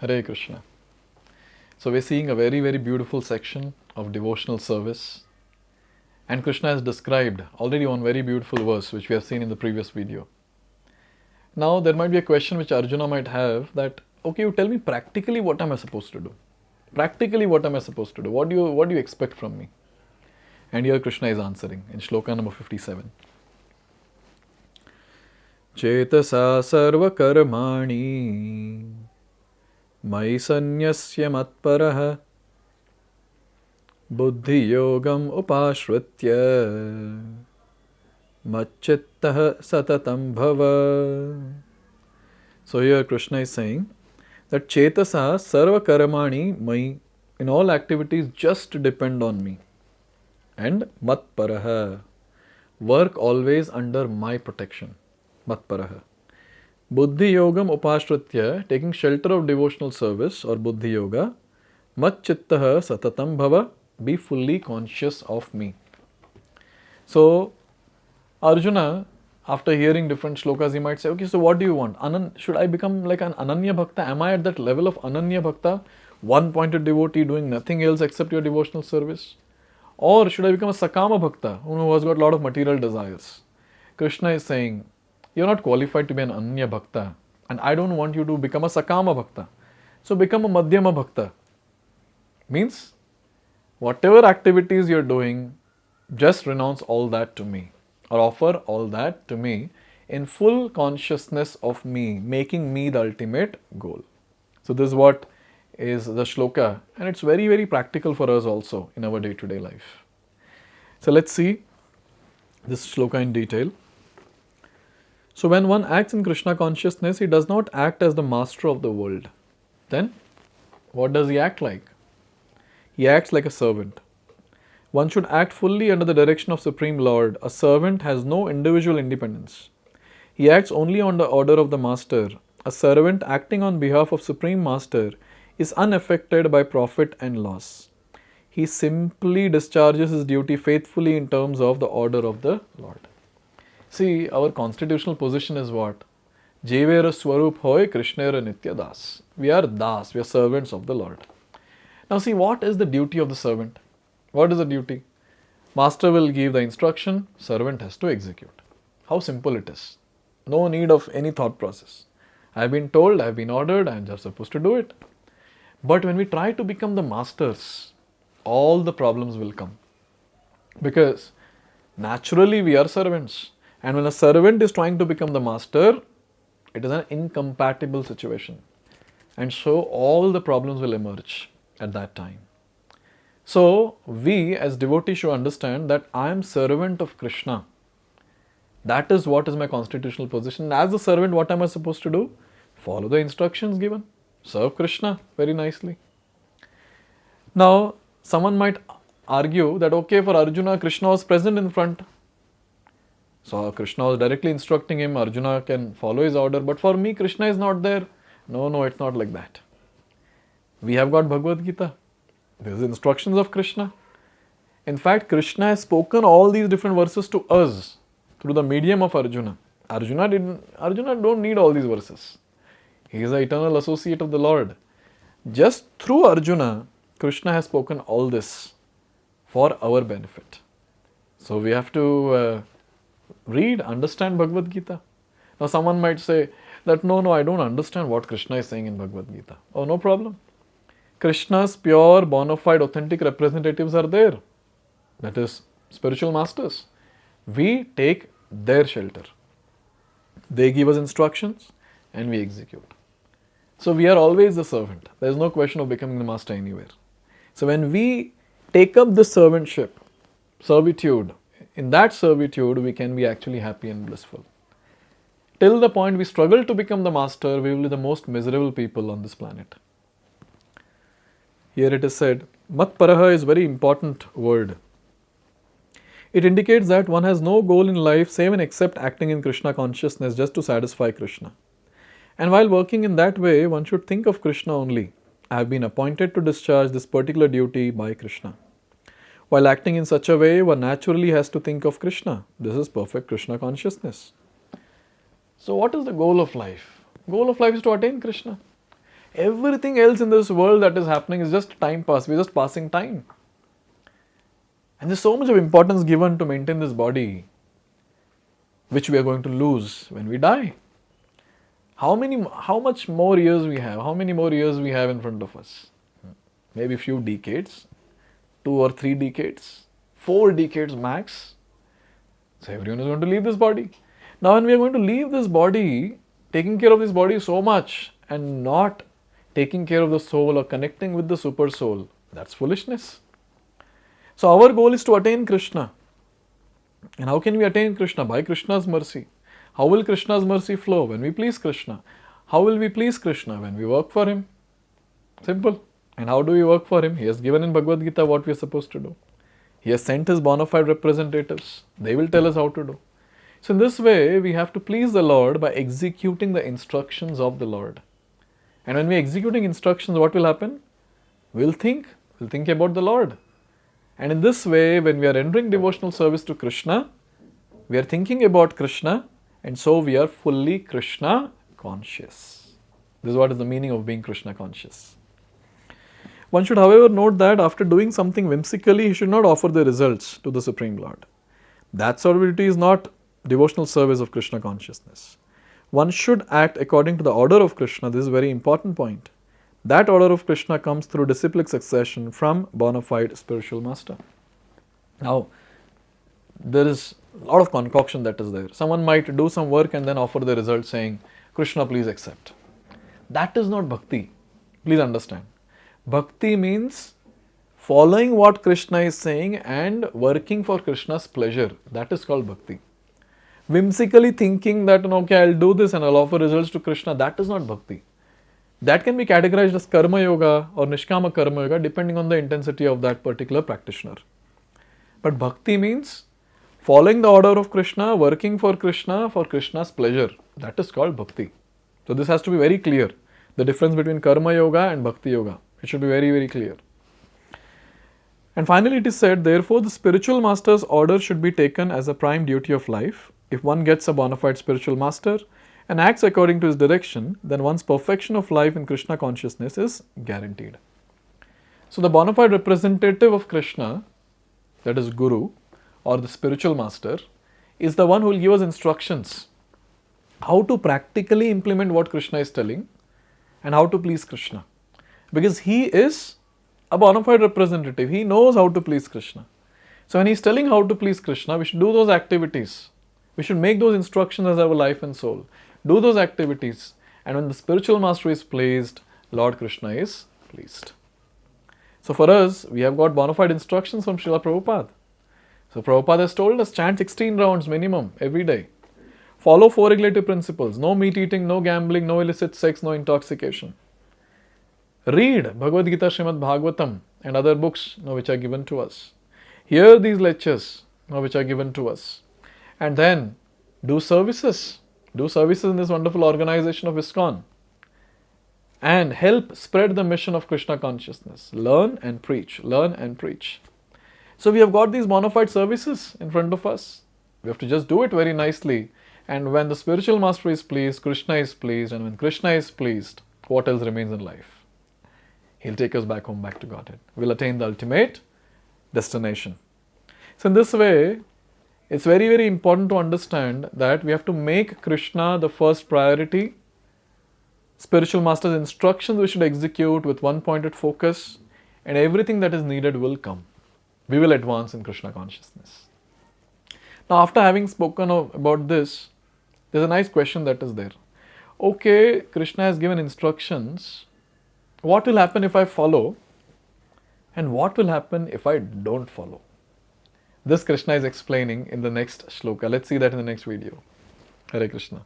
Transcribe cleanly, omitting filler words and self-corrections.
Hare Krishna. So we're seeing a very, very beautiful section of devotional service. And Krishna has described already one very beautiful verse which we have seen in the previous video. Now there might be a question which Arjuna might have that, okay, you tell me practically what am I supposed to do? Practically what am I supposed to do? What do you expect from me? And here Krishna is answering in Shloka number 57. Chetasa sarva karmani mai sanyasya matparaha buddhi yogam upashritya macchittah satatam bhava. So here Krishna is saying that Chetasa sarva karmani mai, in all activities just depend on me. And matparaha, work always under my protection. Matparaha. Buddhi yogam upashritya, taking shelter of devotional service or buddhi yoga. Macchittah satatam bhava, be fully conscious of me. So Arjuna, after hearing different shlokas, he might say, okay, so what do you want? Should I become like an Ananya Bhakta? Am I at that level of Ananya Bhakta? One-pointed devotee doing nothing else except your devotional service? Or should I become a Sakama Bhakta, who has got a lot of material desires? Krishna is saying, you're not qualified to be an Ananya Bhakta, and I don't want you to become a Sakama Bhakta. So become a Madhyama Bhakta. Means, whatever activities you're doing, just renounce all that to me, or offer all that to me in full consciousness of me, making me the ultimate goal. So this is what is the Shloka, and it's very, very practical for us also in our day-to-day life. So let's see this Shloka in detail. So when one acts in Krishna consciousness, he does not act as the master of the world. Then, what does he act like? He acts like a servant. One should act fully under the direction of Supreme Lord. A servant has no individual independence. He acts only on the order of the master. A servant acting on behalf of Supreme Master is unaffected by profit and loss. He simply discharges his duty faithfully in terms of the order of the Lord. See, our constitutional position is what? Jevera Swarup Hoy Krishnera Nitya Das. We are Das, we are servants of the Lord. Now see, what is the duty of the servant? What is the duty? Master will give the instruction, servant has to execute. How simple it is. No need of any thought process. I have been told, I have been ordered, I am just supposed to do it. But when we try to become the masters, all the problems will come. Because naturally we are servants. And when a servant is trying to become the master, it is an incompatible situation. And so all the problems will emerge at that time. So we as devotees should understand that I am servant of Krishna. That is what is my constitutional position. As a servant, what am I supposed to do? Follow the instructions given. Serve Krishna very nicely. Now, someone might argue that okay, for Arjuna, Krishna was present in front. So Krishna was directly instructing him, Arjuna can follow his order. But for me, Krishna is not there. No, it's not like that. We have got Bhagavad-gita. These are instructions of Krishna. In fact, Krishna has spoken all these different verses to us through the medium of Arjuna. Arjuna don't need all these verses. He is the eternal associate of the Lord. Just through Arjuna, Krishna has spoken all this for our benefit. So we have to read, understand Bhagavad-gita. Now someone might say that no, I don't understand what Krishna is saying in Bhagavad-gita. Oh, no problem. Krishna's pure, bona fide, authentic representatives are there. That is, spiritual masters. We take their shelter. They give us instructions and we execute. So we are always the servant. There is no question of becoming the master anywhere. So when we take up the servantship, servitude, in that servitude we can be actually happy and blissful. Till the point we struggle to become the master, we will be the most miserable people on this planet. Here it is said, Matparaha is a very important word. It indicates that one has no goal in life save and except acting in Krishna consciousness just to satisfy Krishna. And while working in that way, one should think of Krishna only. I have been appointed to discharge this particular duty by Krishna. While acting in such a way, one naturally has to think of Krishna. This is perfect Krishna consciousness. So what is the goal of life? Goal of life is to attain Krishna. Everything else in this world that is happening is just time pass. We're just passing time. And there's so much of importance given to maintain this body, which we are going to lose when we die. How much more years we have? How many more years we have in front of us? Maybe a few decades, 2 or 3 decades, 4 decades max. So everyone is going to leave this body. Now when we are going to leave this body, taking care of this body so much and not taking care of the soul or connecting with the super soul, that's foolishness. So our goal is to attain Krishna. And how can we attain Krishna? By Krishna's mercy. How will Krishna's mercy flow? When we please Krishna. How will we please Krishna? When we work for Him. Simple. And how do we work for Him? He has given in Bhagavad-gita what we are supposed to do. He has sent His bona fide representatives. They will tell us how to do. So in this way, we have to please the Lord by executing the instructions of the Lord. And when we are executing instructions, what will happen? We'll think about the Lord. And in this way, when we are rendering devotional service to Krishna, we are thinking about Krishna, and so we are fully Krishna conscious. This is what is the meaning of being Krishna conscious. One should, however, note that after doing something whimsically, he should not offer the results to the Supreme Lord. That sort of duty is not devotional service of Krishna consciousness. One should act according to the order of Krishna. This is a very important point. That order of Krishna comes through disciplic succession from bona fide spiritual master. Now, there is a lot of concoction that is there. Someone might do some work and then offer the result saying, Krishna, please accept. That is not bhakti. Please understand. Bhakti means following what Krishna is saying and working for Krishna's pleasure. That is called bhakti. Whimsically thinking that, okay, I'll do this and I'll offer results to Krishna, that is not bhakti. That can be categorized as karma yoga or nishkama karma yoga depending on the intensity of that particular practitioner. But bhakti means following the order of Krishna, working for Krishna's pleasure. That is called bhakti. So this has to be very clear. The difference between karma yoga and bhakti yoga. It should be very, very clear. And finally it is said, therefore the spiritual master's order should be taken as a prime duty of life. If one gets a bona fide spiritual master and acts according to his direction, then one's perfection of life in Krishna consciousness is guaranteed. So the bona fide representative of Krishna, that is Guru or the spiritual master, is the one who will give us instructions how to practically implement what Krishna is telling and how to please Krishna. Because he is a bona fide representative. He knows how to please Krishna. So when he is telling how to please Krishna, we should do those activities. We should make those instructions as our life and soul. Do those activities. And when the spiritual master is pleased, Lord Krishna is pleased. So for us, we have got bona fide instructions from Srila Prabhupada. So Prabhupada has told us, chant 16 rounds minimum every day. Follow 4 regulative principles. No meat eating, no gambling, no illicit sex, no intoxication. Read Bhagavad-gita, Srimad Bhagavatam and other books which are given to us. Hear these lectures which are given to us. And then do services. Do services in this wonderful organization of ISKCON. And help spread the mission of Krishna consciousness. Learn and preach. Learn and preach. So we have got these bona fide services in front of us. We have to just do it very nicely. And when the spiritual master is pleased, Krishna is pleased. And when Krishna is pleased, what else remains in life? He'll take us back home, back to Godhead. We'll attain the ultimate destination. So in this way, it's very, very important to understand that we have to make Krishna the first priority. Spiritual master's instructions we should execute with one-pointed focus, and everything that is needed will come. We will advance in Krishna consciousness. Now, after having spoken about this, there's a nice question that is there. Okay, Krishna has given instructions. What will happen if I follow? And what will happen if I don't follow? This Krishna is explaining in the next shloka. Let's see that in the next video. Hare Krishna.